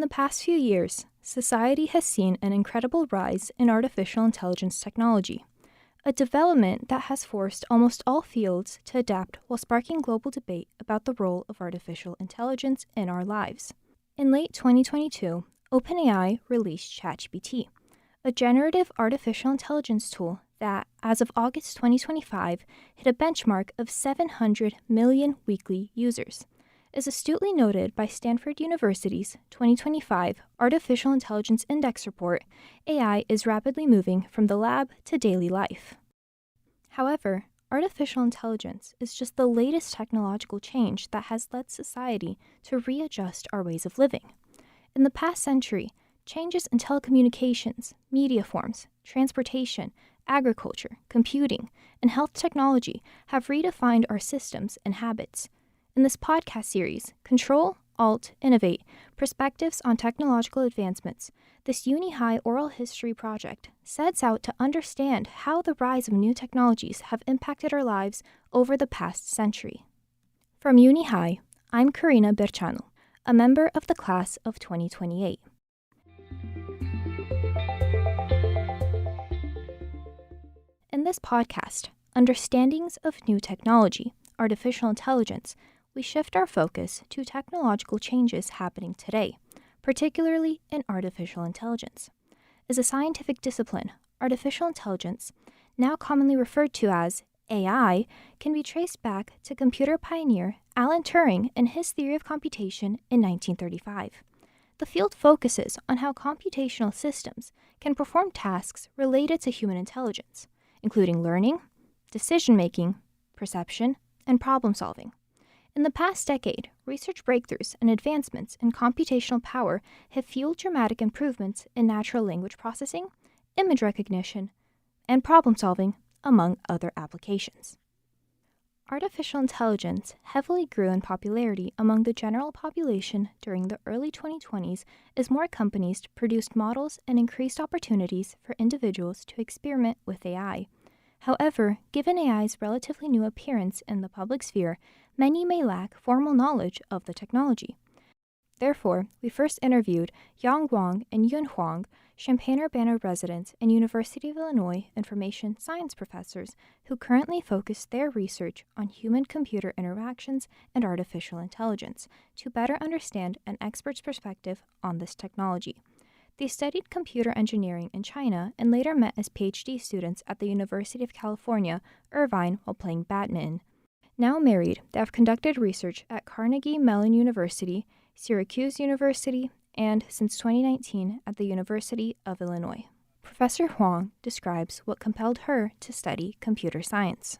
the past few years, society has seen an incredible rise in artificial intelligence technology, a development that has forced almost all fields to adapt while sparking global debate about the role of artificial intelligence in our lives. In late 2022, OpenAI released ChatGPT, a generative artificial intelligence tool that, as of August 2025, hit a benchmark of 700 million weekly users. As astutely noted by Stanford University's 2025 Artificial Intelligence Index report, AI is rapidly moving from the lab to daily life. However, artificial intelligence is just the latest technological change that has led society to readjust our ways of living. In the past century, changes in telecommunications, media forms, transportation, agriculture, computing, and health technology have redefined our systems and habits. In this podcast series, Control, Alt, Innovate, Perspectives on Technological Advancements, this uni-high oral history project sets out to understand how the rise of new technologies have impacted our lives over the past century. From uni-high, I'm Karina Berchanu, a member of the class of 2028. In this podcast, Understandings of New Technology, Artificial Intelligence, we shift our focus to technological changes happening today, particularly in artificial intelligence. As a scientific discipline, artificial intelligence, now commonly referred to as AI, can be traced back to computer pioneer Alan Turing and his theory of computation in 1935. The field focuses on how computational systems can perform tasks related to human intelligence, including learning, decision-making, perception, and problem-solving. In the past decade, research breakthroughs and advancements in computational power have fueled dramatic improvements in natural language processing, image recognition, and problem-solving, among other applications. Artificial intelligence heavily grew in popularity among the general population during the early 2020s as more companies produced models and increased opportunities for individuals to experiment with AI. However, given AI's relatively new appearance in the public sphere, many may lack formal knowledge of the technology. Therefore, we first interviewed Yang Wang and Yun Huang, Champaign-Urbana residents and University of Illinois information science professors who currently focus their research on human-computer interactions and artificial intelligence to better understand an expert's perspective on this technology. They studied computer engineering in China and later met as PhD students at the University of California, Irvine, while playing badminton. Now married, they have conducted research at Carnegie Mellon University, Syracuse University, and since 2019 at the University of Illinois. Professor Huang describes what compelled her to study computer science.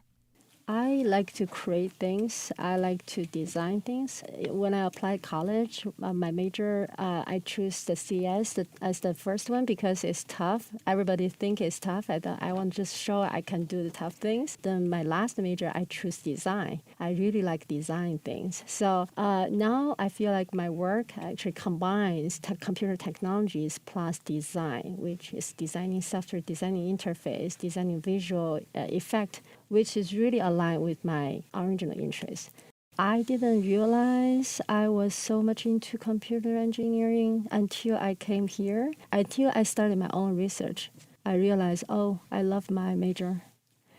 I like to create things. I like to design things. When I applied college, my major, I choose the CS as the first one because it's tough. Everybody think it's tough. I thought I want to just show I can do the tough things. Then my last major, I choose design. I really like design things. So now I feel like my work actually combines computer technologies plus design, which is designing software, designing interface, designing visual effect, which is really aligned with my original interest. I didn't realize I was so much into computer engineering until I came here. Until I started my own research, I realized, I love my major.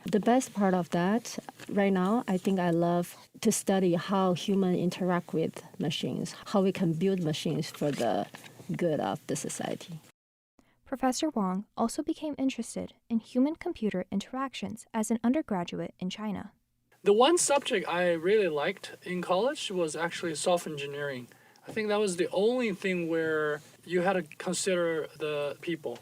The best part of that, right now, I think I love to study how humans interact with machines, how we can build machines for the good of the society. Professor Wang also became interested in human-computer interactions as an undergraduate in China. The one subject I really liked in college was actually software engineering. I think that was the only thing where you had to consider the people.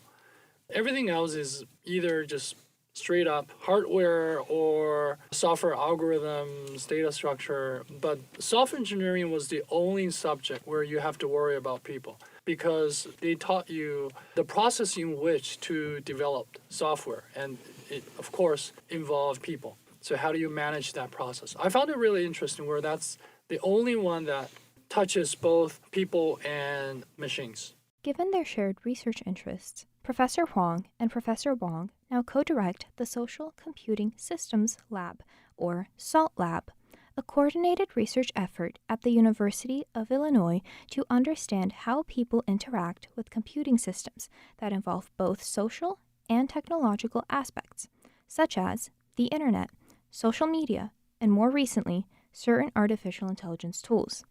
Everything else is either just straight up hardware or software algorithms, data structure. But software engineering was the only subject where you have to worry about people, because they taught you the process in which to develop software. And it, of course, involved people. So how do you manage that process? I found it really interesting where that's the only one that touches both people and machines. Given their shared research interests, Professor Huang and Professor Wang now co-direct the Social Computing Systems Lab, or SALT Lab, a coordinated research effort at the University of Illinois to understand how people interact with computing systems that involve both social and technological aspects, such as the internet, social media, and more recently, certain artificial intelligence tools.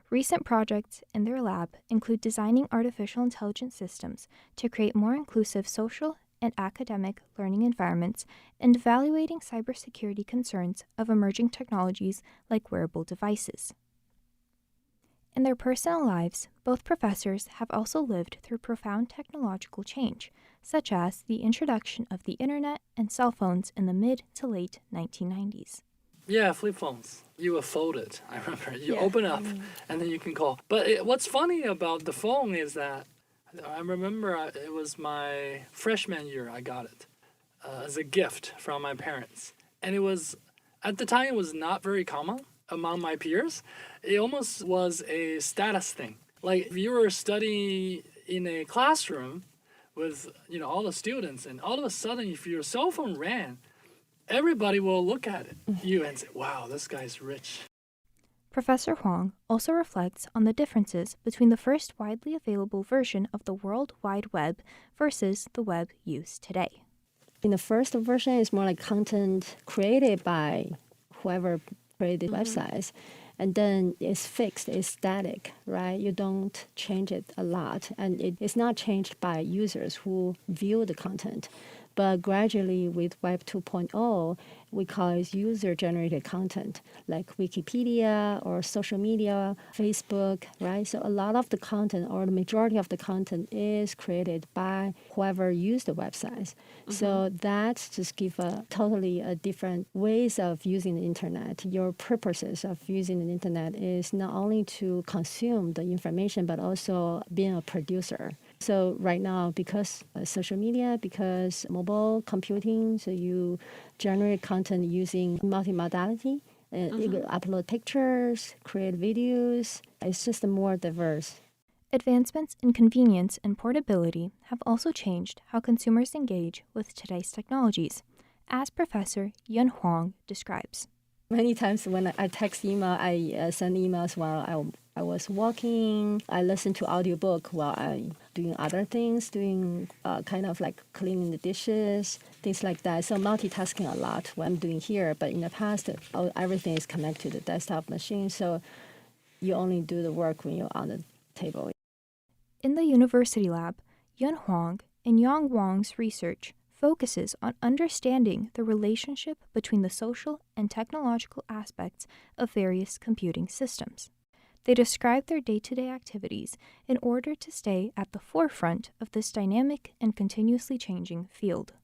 Recent projects in their lab include designing artificial intelligence systems to create more inclusive social and academic learning environments and evaluating cybersecurity concerns of emerging technologies like wearable devices. In their personal lives, both professors have also lived through profound technological change, such as the introduction of the internet and cell phones in the mid to late 1990s. Yeah, flip phones. You would fold it. I remember. You Yeah. open up and then you can call. But what's funny about the phone is that I remember it was my freshman year I got it as a gift from my parents. And it was, at the time, it was not very common among my peers. It almost was a status thing. Like if you were studying in a classroom with all the students, and all of a sudden if your cell phone rang, everybody will look at you and say, wow, this guy's rich. Professor Huang also reflects on the differences between the first widely available version of the World Wide Web versus the web used today. In the first version, it's more like content created by whoever created websites. And then it's fixed, it's static, right? You don't change it a lot. And it's not changed by users who view the content. But gradually with Web 2.0, we call it user-generated content, like Wikipedia or social media, Facebook, right? So a lot of the content, or the majority of the content, is created by whoever used the websites. So that just give a totally different ways of using the internet. Your purposes of using the internet is not only to consume the information, but also being a producer. So right now, because social media, because mobile computing, so you generate content using multimodality. You can upload pictures, create videos. It's just more diverse. Advancements in convenience and portability have also changed how consumers engage with today's technologies, as Professor Yun Huang describes. Many times when I text email, I send emails while I was walking. I listen to audiobook while I'm doing other things, doing kind of like cleaning the dishes, things like that. So multitasking a lot what I'm doing here. But in the past, everything is connected to the desktop machine. So you only do the work when you're on the table. In the university lab, Yun Huang and Yang Wang's research focuses on understanding the relationship between the social and technological aspects of various computing systems. They describe their day-to-day activities in order to stay at the forefront of this dynamic and continuously changing field.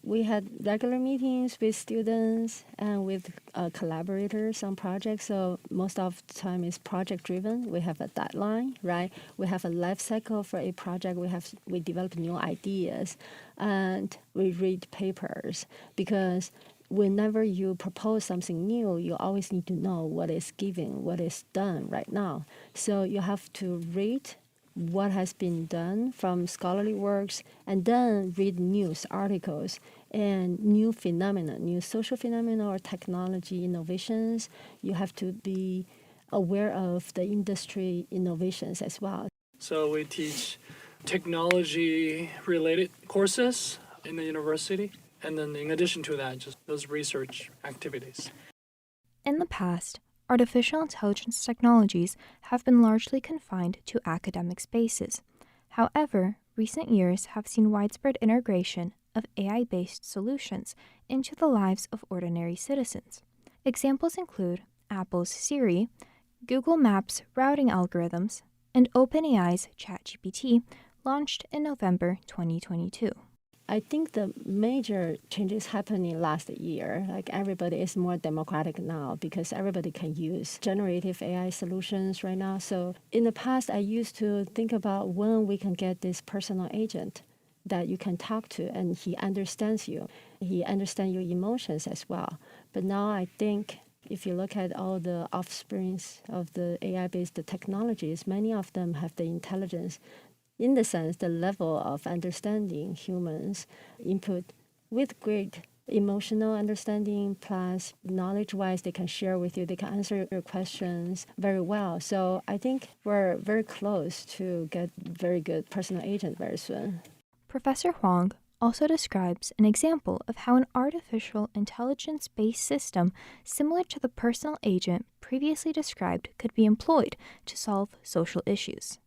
We had regular meetings with students and with collaborators on projects. So most of the time is project driven. We have a deadline, right? We have a life cycle for a project. We develop new ideas, and we read papers, because whenever you propose something new, you always need to know what is given, what is done right now. So you have to read what has been done from scholarly works, and then read news articles and new phenomena, new social phenomena or technology innovations. You have to be aware of the industry innovations as well. So we teach technology-related courses in the university, and then in addition to that, just those research activities. In the past, artificial intelligence technologies have been largely confined to academic spaces. However, recent years have seen widespread integration of AI-based solutions into the lives of ordinary citizens. Examples include Apple's Siri, Google Maps routing algorithms, and OpenAI's ChatGPT, launched in November 2022. I think the major changes happening last year. Like everybody is more democratic now because everybody can use generative AI solutions right now. So in the past, I used to think about when we can get this personal agent that you can talk to and he understands you. He understands your emotions as well. But now I think if you look at all the offsprings of the AI-based technologies, many of them have the intelligence, in the sense, the level of understanding humans input with great emotional understanding plus knowledge-wise, they can share with you, they can answer your questions very well. So I think we're very close to get very good personal agent very soon. Professor Huang also describes an example of how an artificial intelligence-based system similar to the personal agent previously described could be employed to solve social issues.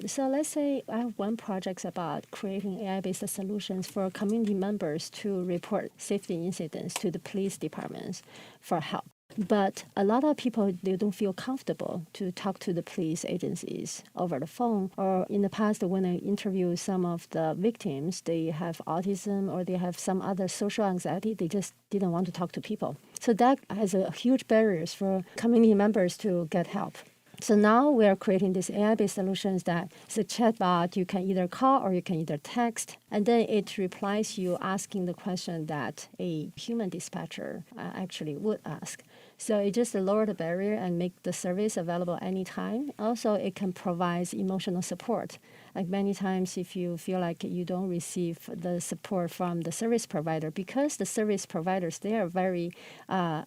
So let's say I have one project about creating AI-based solutions for community members to report safety incidents to the police departments for help. But a lot of people, they don't feel comfortable to talk to the police agencies over the phone. Or in the past, when I interview some of the victims, they have autism or they have some other social anxiety. They just didn't want to talk to people. So that has a huge barriers for community members to get help. So now we are creating these AI-based solutions that it's a chatbot. You can either call or you can either text, and then it replies you asking the question that a human dispatcher actually would ask. So it just lower the barrier and make the service available anytime. Also, it can provide emotional support. Like many times, if you feel like you don't receive the support from the service provider, because the service providers, they are very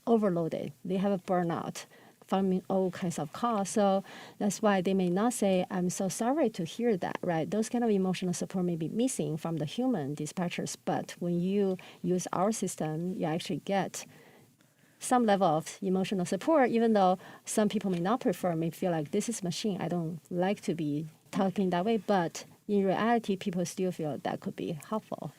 overloaded. They have a burnout from all kinds of calls. So that's why they may not say, I'm so sorry to hear that, right? Those kind of emotional support may be missing from the human dispatchers. But when you use our system, you actually get some level of emotional support, even though some people may not prefer, may feel like this is machine. I don't like to be talking that way. But in reality, people still feel that could be helpful.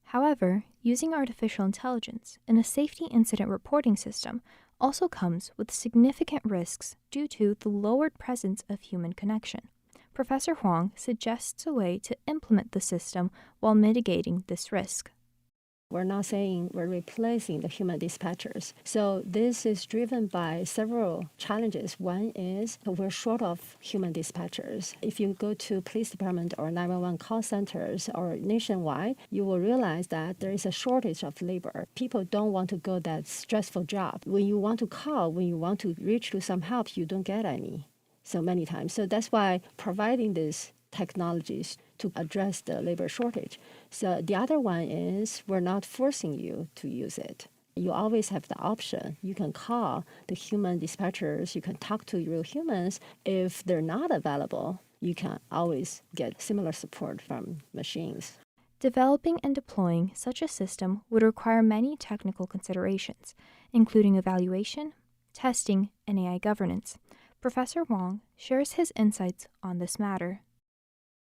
However, using artificial intelligence in a safety incident reporting system also comes with significant risks due to the lowered presence of human connection. Professor Huang suggests a way to implement the system while mitigating this risk. We're not saying we're replacing the human dispatchers. So this is driven by several challenges. One is we're short of human dispatchers. If you go to police department or 911 call centers or nationwide, you will realize that there is a shortage of labor. People don't want to go that stressful job. When you want to call, when you want to reach to some help, you don't get any so many times. So that's why providing these technologies to address the labor shortage. So the other one is we're not forcing you to use it. You always have the option. You can call the human dispatchers. You can talk to real humans. If they're not available, you can always get similar support from machines. Developing and deploying such a system would require many technical considerations, including evaluation, testing, and AI governance. Professor Wang shares his insights on this matter.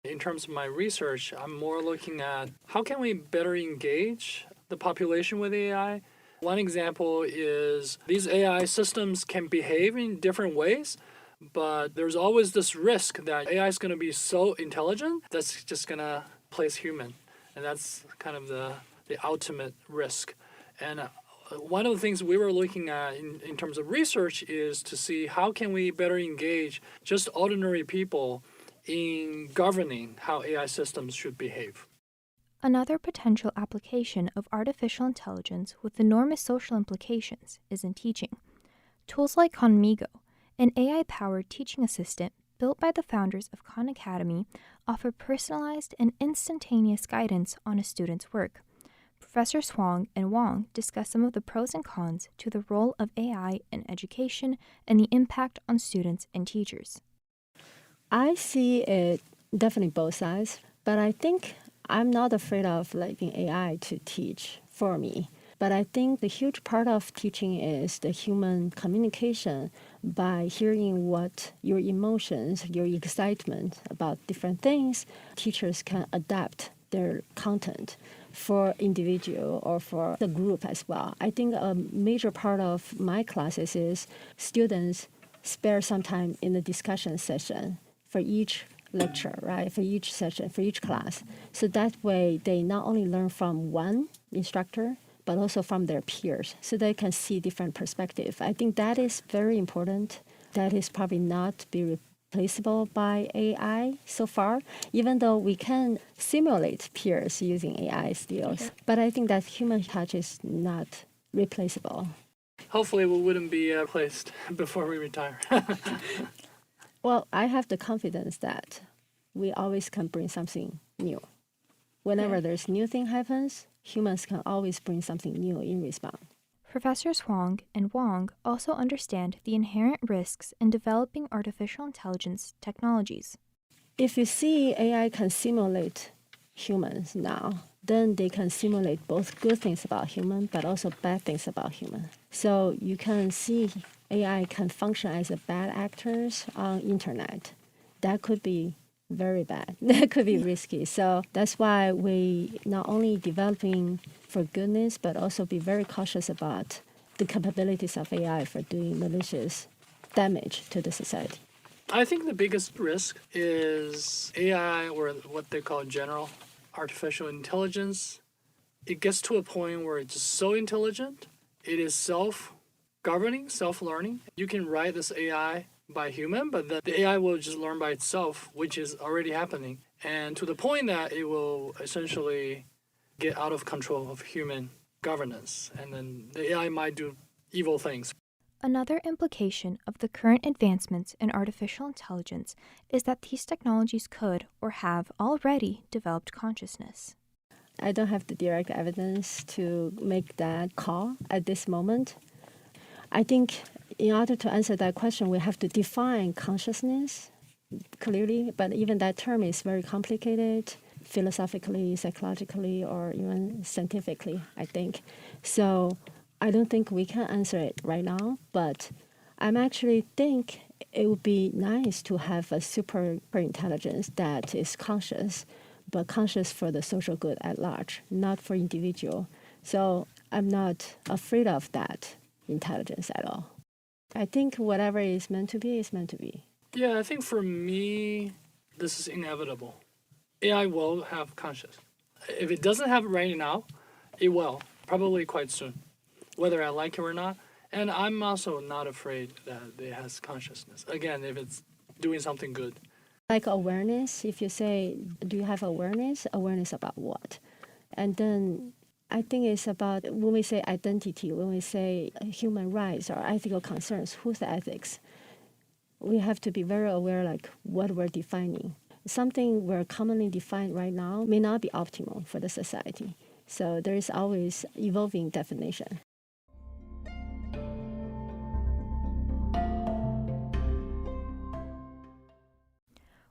In terms of my research, I'm more looking at how can we better engage the population with AI. One example is these AI systems can behave in different ways, but there's always this risk that AI is going to be so intelligent that's just going to replace human. And that's kind of the ultimate risk. And one of the things we were looking at in terms of research is to see how can we better engage just ordinary people in governing how AI systems should behave. Another potential application of artificial intelligence with enormous social implications is in teaching. Tools like Khanmigo, an AI-powered teaching assistant built by the founders of Khan Academy, offer personalized and instantaneous guidance on a student's work. Professors Huang and Wang discuss some of the pros and cons to the role of AI in education and the impact on students and teachers. I see it definitely both sides, but I think I'm not afraid of letting AI to teach for me. But I think the huge part of teaching is the human communication by hearing what your emotions, your excitement about different things, teachers can adapt their content for individual or for the group as well. I think a major part of my classes is students spare some time in the discussion session for each lecture, right? For each session, for each class. So that way they not only learn from one instructor, but also from their peers, so they can see different perspectives. I think that is very important. That is probably not be replaceable by AI so far, even though we can simulate peers using AI still. Okay. But I think that human touch is not replaceable. Hopefully we wouldn't be replaced before we retire. Well, I have the confidence that we always can bring something new. Whenever there's new thing happens, humans can always bring something new in response. Professors Huang and Wang also understand the inherent risks in developing artificial intelligence technologies. If you see AI can simulate humans now, then they can simulate both good things about human, but also bad things about human. So you can see AI can function as a bad actors on internet. That could be very bad. That could be risky. So that's why we not only developing for goodness, but also be very cautious about the capabilities of AI for doing malicious damage to the society. I think the biggest risk is AI, or what they call general artificial intelligence. It gets to a point where it's so intelligent, it is self-governing, self-learning. You can write this AI by human, but the AI will just learn by itself, which is already happening. And to the point that it will essentially get out of control of human governance. And then the AI might do evil things. Another implication of the current advancements in artificial intelligence is that these technologies could or have already developed consciousness. I don't have the direct evidence to make that call at this moment. I think in order to answer that question, we have to define consciousness clearly, but even that term is very complicated philosophically, psychologically, or even scientifically, I think. So I don't think we can answer it right now, but I'm actually think it would be nice to have a super intelligence that is conscious, but conscious for the social good at large, not for individual. So I'm not afraid of that intelligence at all. I think whatever is meant to be is meant to be. Yeah, I think for me, this is inevitable. AI will have conscious. If it doesn't have it right now, it will, probably quite soon, whether I like it or not. And I'm also not afraid that it has consciousness. Again, if it's doing something good. Like awareness, if you say, do you have awareness? Awareness about what? And then I think it's about when we say identity, when we say human rights or ethical concerns, who's the ethics? We have to be very aware like what we're defining. Something we're commonly defined right now may not be optimal for the society. So there is always evolving definition.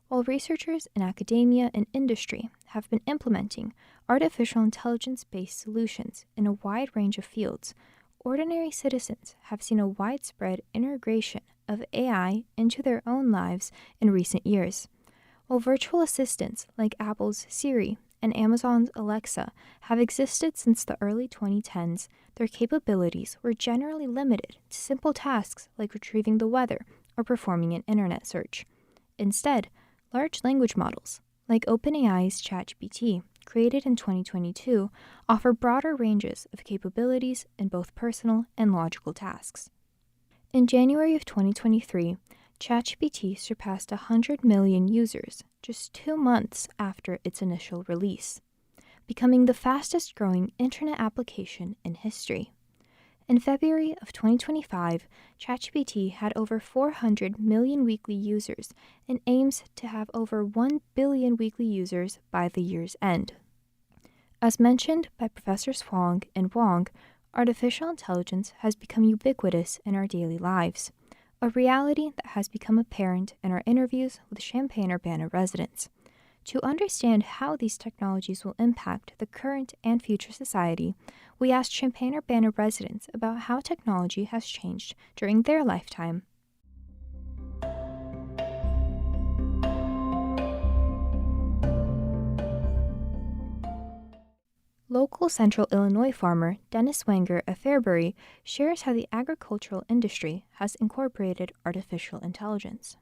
While researchers in academia and industry have been implementing artificial intelligence-based solutions in a wide range of fields, ordinary citizens have seen a widespread integration of AI into their own lives in recent years. While virtual assistants like Apple's Siri and Amazon's Alexa have existed since the early 2010s, their capabilities were generally limited to simple tasks like retrieving the weather or performing an internet search. Instead, large language models, like OpenAI's ChatGPT, created in 2022, offer broader ranges of capabilities in both personal and logical tasks. In January of 2023, ChatGPT surpassed 100 million users just 2 months after its initial release, becoming the fastest-growing internet application in history. In February of 2025, ChatGPT had over 400 million weekly users and aims to have over 1 billion weekly users by the year's end. As mentioned by Professors Huang and Wang, artificial intelligence has become ubiquitous in our daily lives, a reality that has become apparent in our interviews with Champaign-Urbana residents. To understand how these technologies will impact the current and future society, we asked Champaign-Urbana residents about how technology has changed during their lifetime. Local Central Illinois farmer Dennis Wanger of Fairbury shares how the agricultural industry has incorporated artificial intelligence.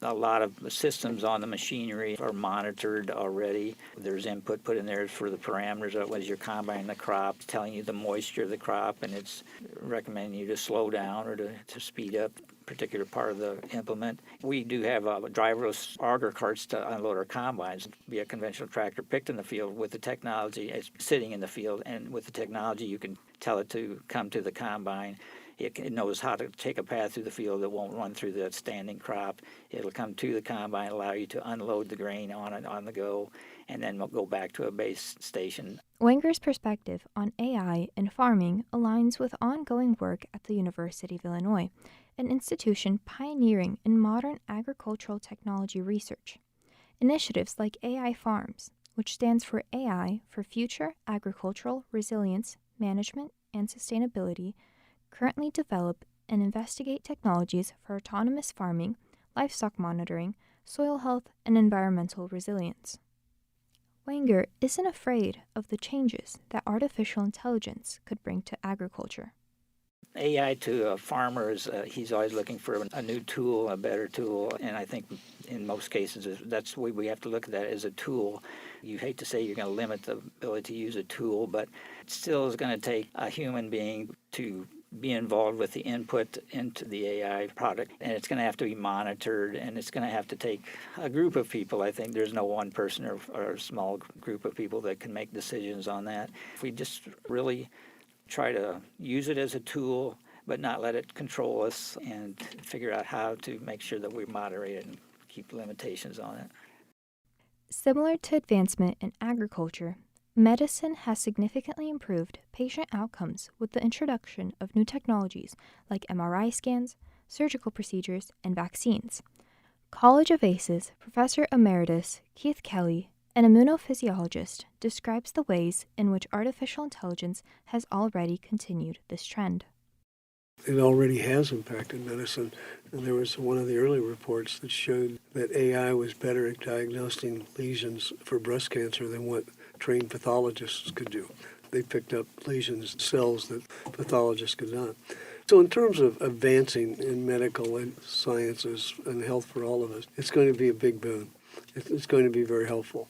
A lot of the systems on the machinery are monitored already. There's input put in there for the parameters of as you're combining the crop, telling you the moisture of the crop, and it's recommending you to slow down or to speed up a particular part of the implement. We do have driverless auger carts to unload our combines. Be a conventional tractor picked in the field with the technology. It's sitting in the field, and with the technology you can tell it to come to the combine. It knows how to take a path through the field that won't run through the standing crop. It'll come to the combine, allow you to unload the grain on the go, and then we'll go back to a base station. Wenger's perspective on AI and farming aligns with ongoing work at the University of Illinois, an institution pioneering in modern agricultural technology research. Initiatives like AI Farms, which stands for AI for Future Agricultural Resilience, Management, and Sustainability, currently develop and investigate technologies for autonomous farming, livestock monitoring, soil health, and environmental resilience. Wenger isn't afraid of the changes that artificial intelligence could bring to agriculture. AI to farmers, he's always looking for a new tool, a better tool, and I think in most cases that's the way we have to look at that as a tool. You hate to say you're going to limit the ability to use a tool, but it still is going to take a human being to be involved with the input into the AI product, and it's going to have to be monitored, and it's going to have to take a group of people. I think there's no one person or a small group of people that can make decisions on that. If we just really try to use it as a tool, but not let it control us, and figure out how to make sure that we moderate it and keep limitations on it. Similar to advancement in agriculture, medicine has significantly improved patient outcomes with the introduction of new technologies like MRI scans, surgical procedures, and vaccines. College of ACES Professor Emeritus Keith Kelly, an immunophysiologist, describes the ways in which artificial intelligence has already continued this trend. It already has impacted medicine, and there was one of the early reports that showed that AI was better at diagnosing lesions for breast cancer than what trained pathologists could do. They picked up lesions, cells that pathologists could not. So in terms of advancing in medical and sciences and health for all of us, it's going to be a big boon. It's going to be very helpful.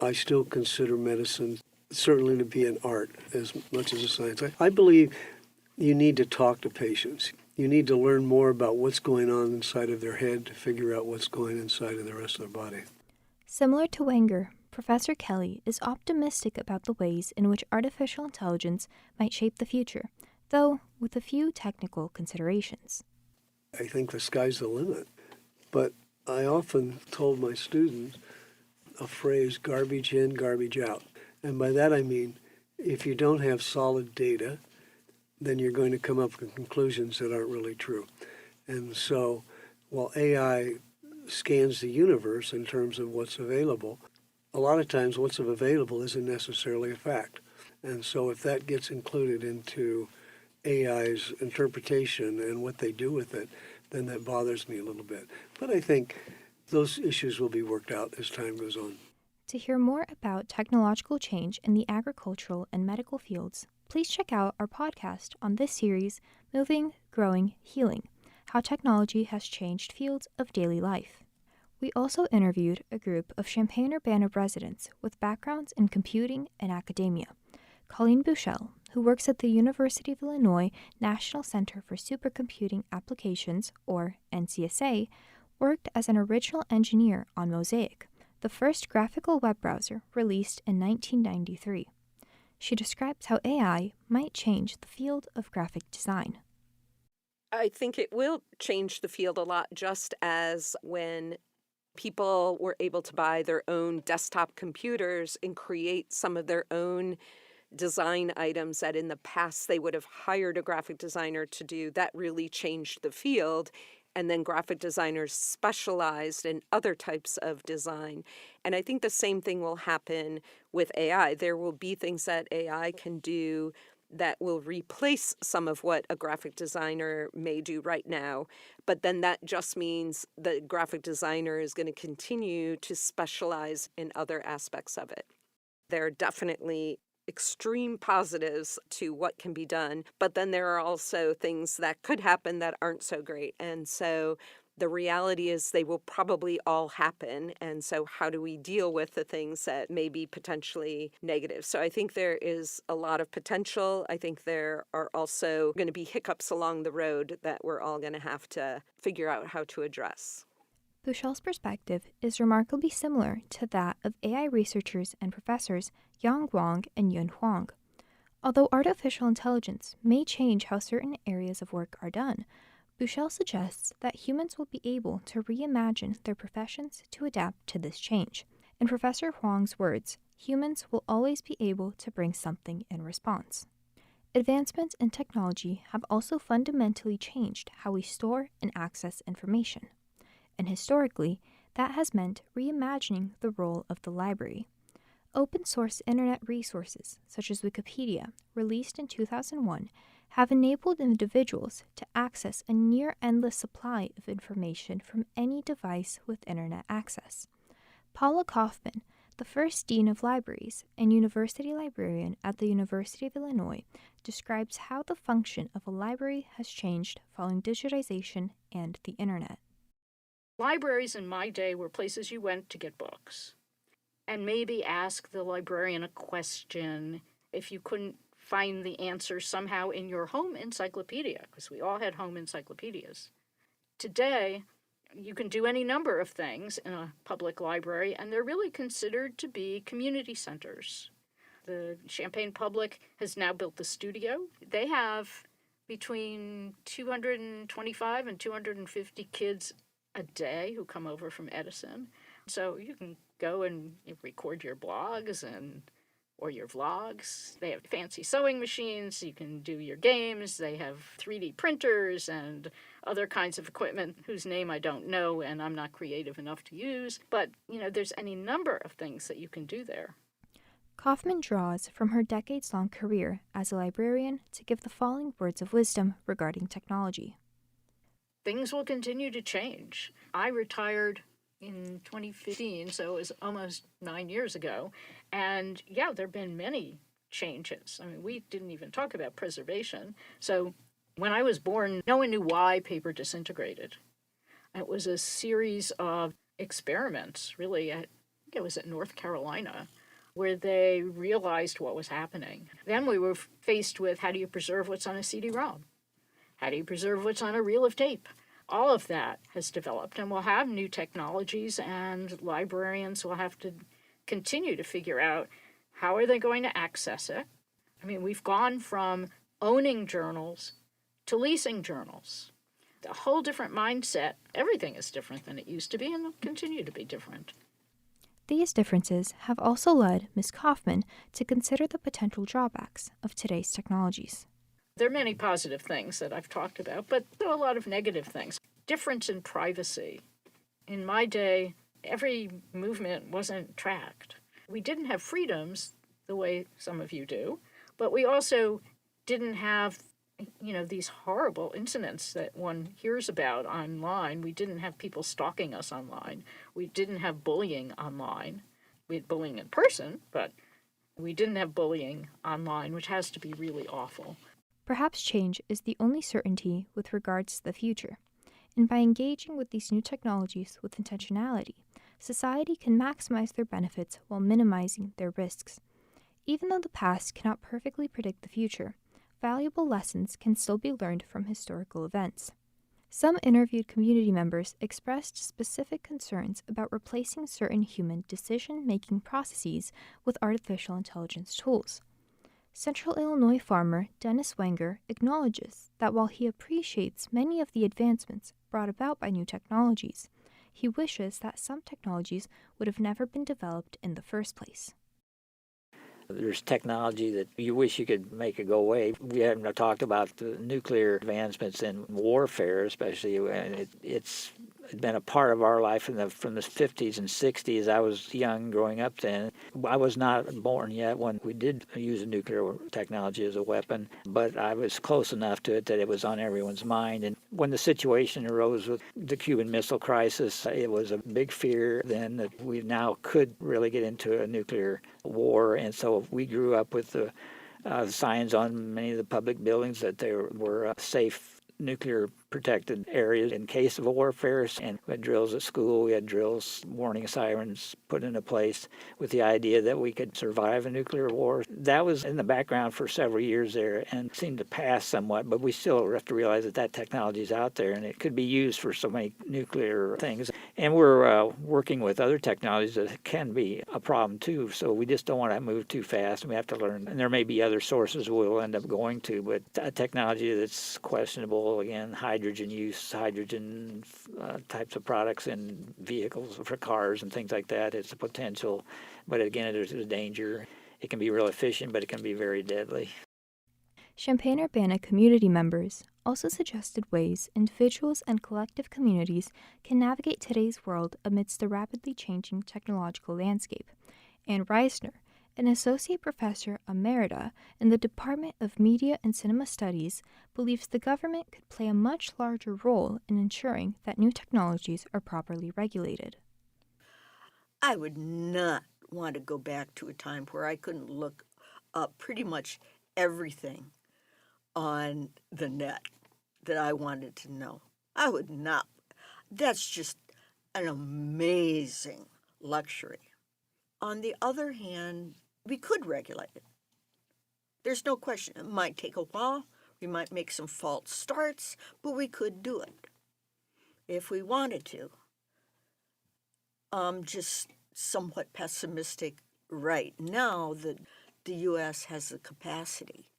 I still consider medicine certainly to be an art as much as a science. I believe you need to talk to patients. You need to learn more about what's going on inside of their head to figure out what's going inside of the rest of their body. Similar to Wenger, Professor Kelly is optimistic about the ways in which artificial intelligence might shape the future, though with a few technical considerations. I think the sky's the limit. But I often told my students a phrase, garbage in, garbage out. And by that I mean, if you don't have solid data, then you're going to come up with conclusions that aren't really true. And so while AI scans the universe in terms of what's available, a lot of times what's available isn't necessarily a fact. And so if that gets included into AI's interpretation and what they do with it, then that bothers me a little bit. But I think those issues will be worked out as time goes on. To hear more about technological change in the agricultural and medical fields, please check out our podcast on this series, Moving, Growing, Healing, How Technology Has Changed Fields of Daily Life. We also interviewed a group of Champaign-Urbana residents with backgrounds in computing and academia. Colleen Bushell, who works at the University of Illinois National Center for Supercomputing Applications, or NCSA, worked as an original engineer on Mosaic, the first graphical web browser released in 1993. She describes how AI might change the field of graphic design. I think it will change the field a lot, just as when people were able to buy their own desktop computers and create some of their own design items that in the past they would have hired a graphic designer to do. That really changed the field. And then graphic designers specialized in other types of design. And I think the same thing will happen with AI. There will be things that AI can do that will replace some of what a graphic designer may do right now. But then that just means the graphic designer is going to continue to specialize in other aspects of it. There are definitely extreme positives to what can be done, but then there are also things that could happen that aren't so great. And so the reality is they will probably all happen. And so how do we deal with the things that may be potentially negative? So I think there is a lot of potential. I think there are also going to be hiccups along the road that we're all going to have to figure out how to address. Bushell's perspective is remarkably similar to that of AI researchers and professors Yang Wang and Yun Huang. Although artificial intelligence may change how certain areas of work are done, Bushell suggests that humans will be able to reimagine their professions to adapt to this change. In Professor Huang's words, humans will always be able to bring something in response. Advancements in technology have also fundamentally changed how we store and access information. And historically, that has meant reimagining the role of the library. Open source internet resources, such as Wikipedia, released in 2001, have enabled individuals to access a near endless supply of information from any device with internet access. Paula Kaufman, the first dean of libraries and university librarian at the University of Illinois, describes how the function of a library has changed following digitization and the internet. Libraries in my day were places you went to get books and maybe ask the librarian a question if you couldn't find the answer somehow in your home encyclopedia, because we all had home encyclopedias. Today, you can do any number of things in a public library, and they're really considered to be community centers. The Champaign Public has now built the studio. They have between 225 and 250 kids a day who come over from Edison. So you can go and record your blogs or your vlogs. They have fancy sewing machines. You can do your games. They have 3D printers and other kinds of equipment whose name I don't know and I'm not creative enough to use. But, there's any number of things that you can do there. Kaufman draws from her decades-long career as a librarian to give the following words of wisdom regarding technology. Things will continue to change. I retired in 2015, so it was almost 9 years ago. And yeah, there have been many changes. I mean, we didn't even talk about preservation. So when I was born, no one knew why paper disintegrated. It was a series of experiments, really. I think it was at North Carolina, where they realized what was happening. Then we were faced with, how do you preserve what's on a CD-ROM? How do you preserve what's on a reel of tape? All of that has developed, and we'll have new technologies, and librarians will have to continue to figure out how are they going to access it. I mean, we've gone from owning journals to leasing journals. A whole different mindset. Everything is different than it used to be, and will continue to be different. These differences have also led Ms. Kaufman to consider the potential drawbacks of today's technologies. There are many positive things that I've talked about, but there are a lot of negative things. Difference in privacy. In my day, every movement wasn't tracked. We didn't have freedoms the way some of you do, but we also didn't have, these horrible incidents that one hears about online. We didn't have people stalking us online. We didn't have bullying online. We had bullying in person, but we didn't have bullying online, which has to be really awful. Perhaps change is the only certainty with regards to the future, and by engaging with these new technologies with intentionality, society can maximize their benefits while minimizing their risks. Even though the past cannot perfectly predict the future, valuable lessons can still be learned from historical events. Some interviewed community members expressed specific concerns about replacing certain human decision-making processes with artificial intelligence tools. Central Illinois farmer Dennis Wenger acknowledges that while he appreciates many of the advancements brought about by new technologies, he wishes that some technologies would have never been developed in the first place. There's technology that you wish you could make it go away. We haven't talked about the nuclear advancements in warfare, especially, and it's been a part of our life from the 50s and 60s. I was young growing up then. I was not born yet when we did use nuclear technology as a weapon, but I was close enough to it that it was on everyone's mind. And when the situation arose with the Cuban Missile Crisis, it was a big fear then that we now could really get into a nuclear war. And so we grew up with the signs on many of the public buildings that there were safe nuclear protected areas in case of a warfare. And we had drills at school, we had drills, warning sirens put into place with the idea that we could survive a nuclear war. That was in the background for several years there and seemed to pass somewhat, but we still have to realize that that technology is out there and it could be used for so many nuclear things. And we're working with other technologies that can be a problem too, so we just don't want to move too fast, and we have to learn. And there may be other sources we'll end up going to, but a technology that's questionable, again, hydrogen use, hydrogen types of products in vehicles for cars and things like that, it's a potential. But again, there's a danger. It can be real efficient, but it can be very deadly. Champaign-Urbana community members also suggested ways individuals and collective communities can navigate today's world amidst the rapidly changing technological landscape. Ann Reisner, an associate professor emerita in the Department of Media and Cinema Studies, believes the government could play a much larger role in ensuring that new technologies are properly regulated. I would not want to go back to a time where I couldn't look up pretty much everything on the net that I wanted to know. I would not. That's just an amazing luxury. On the other hand, we could regulate it. There's no question. It might take a while. We might make some false starts, but we could do it if we wanted to. I'm just somewhat pessimistic right now that the U.S. has the capacity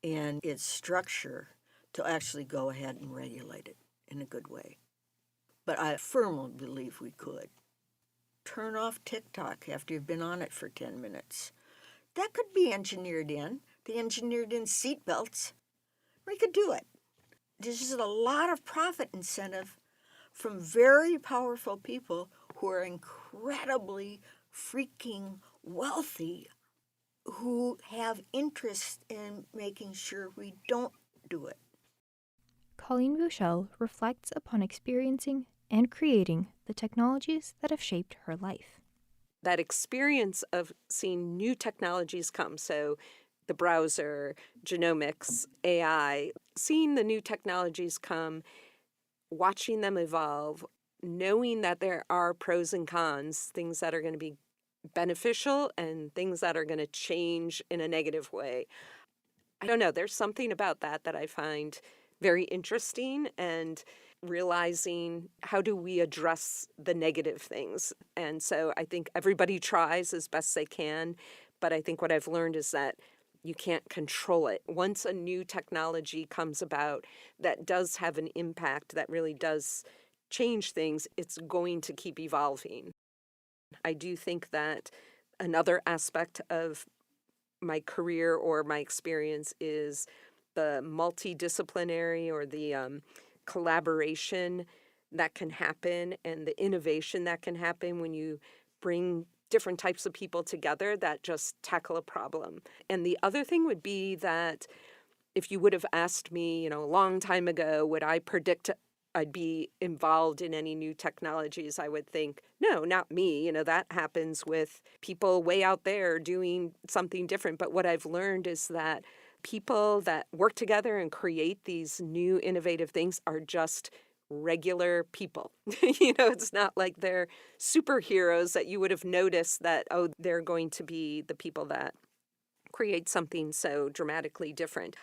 and its structure to actually go ahead and regulate it in a good way. But I firmly believe we could. Turn off TikTok after you've been on it for 10 minutes. That could be engineered in. They engineered in seatbelts. We could do it. There's just a lot of profit incentive from very powerful people who are incredibly freaking wealthy, who have interest in making sure we don't do it. Colleen Bouchel reflects upon experiencing and creating the technologies that have shaped her life. That experience of seeing new technologies come, so the browser, genomics, AI, seeing the new technologies come, watching them evolve, knowing that there are pros and cons, things that are going to be beneficial and things that are going to change in a negative way. I don't know, there's something about that I find very interesting, and realizing how do we address the negative things. And so I think everybody tries as best they can, but I think what I've learned is that you can't control it. Once a new technology comes about that does have an impact, that really does change things, it's going to keep evolving. I do think that another aspect of my career or my experience is the multidisciplinary or the collaboration that can happen and the innovation that can happen when you bring different types of people together that just tackle a problem. And the other thing would be that if you would have asked me, a long time ago, would I predict I'd be involved in any new technologies, I would think, no, not me. That happens with people way out there doing something different. But what I've learned is that people that work together and create these new innovative things are just regular people. It's not like they're superheroes that you would have noticed that, oh, they're going to be the people that create something so dramatically different.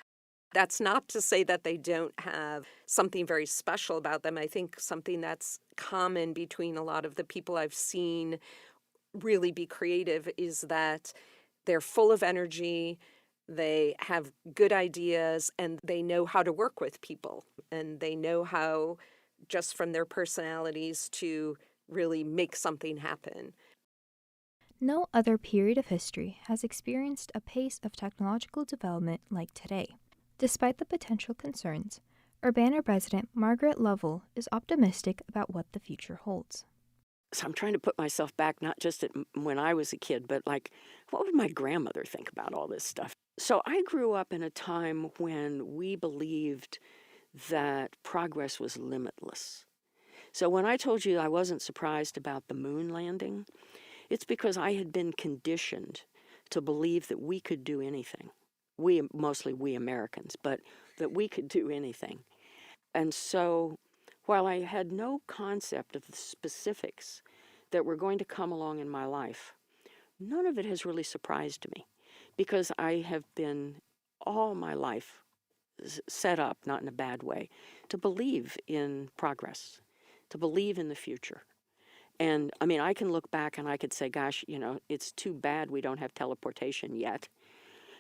That's not to say that they don't have something very special about them. I think something that's common between a lot of the people I've seen really be creative is that they're full of energy, they have good ideas, and they know how to work with people. And they know how, just from their personalities, to really make something happen. No other period of history has experienced a pace of technological development like today. Despite the potential concerns, Urbana resident Margaret Lovell is optimistic about what the future holds. So I'm trying to put myself back, not just at when I was a kid, but like, what would my grandmother think about all this stuff? So I grew up in a time when we believed that progress was limitless. So when I told you I wasn't surprised about the moon landing, it's because I had been conditioned to believe that we could do anything. Mostly we Americans, but that we could do anything. And so while I had no concept of the specifics that were going to come along in my life, none of it has really surprised me, because I have been all my life set up, not in a bad way, to believe in progress, to believe in the future. And I mean, I can look back and I could say, gosh, it's too bad we don't have teleportation yet.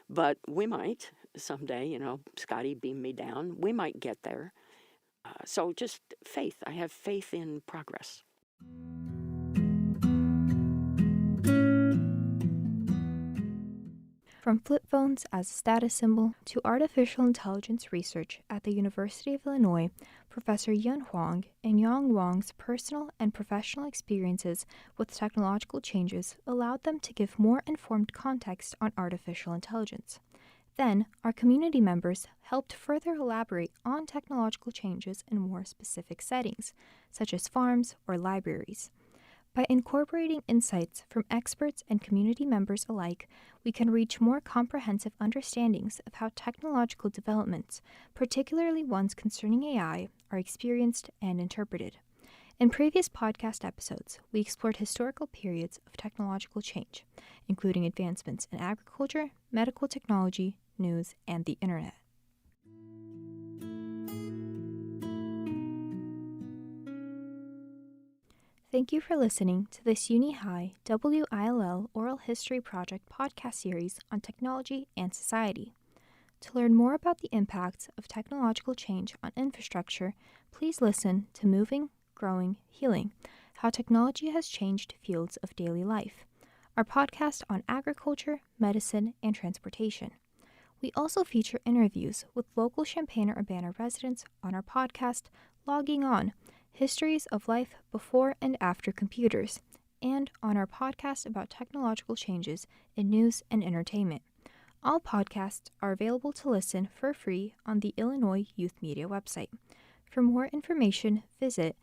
But we might someday, Scotty beam me down. We might get there. So just faith. I have faith in progress. From flip phones as a status symbol to artificial intelligence research at the University of Illinois, Professor Yun Huang and Yang Wang's personal and professional experiences with technological changes allowed them to give more informed context on artificial intelligence. Then, our community members helped further elaborate on technological changes in more specific settings, such as farms or libraries. By incorporating insights from experts and community members alike, we can reach more comprehensive understandings of how technological developments, particularly ones concerning AI, are experienced and interpreted. In previous podcast episodes, we explored historical periods of technological change, including advancements in agriculture, medical technology, news, and the internet. Thank you for listening to this Uni-High WILL Oral History Project podcast series on technology and society. To learn more about the impacts of technological change on infrastructure, please listen to Moving, Growing, Healing, How Technology Has Changed Fields of Daily Life, our podcast on agriculture, medicine, and transportation. We also feature interviews with local Champaign-Urbana residents on our podcast, Logging On, Histories of Life Before and After Computers, and on our podcast about technological changes in news and entertainment. All podcasts are available to listen for free on the Illinois Youth Media website. For more information, visit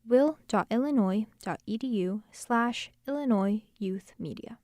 will.illinois.edu/Illinois Youth Media.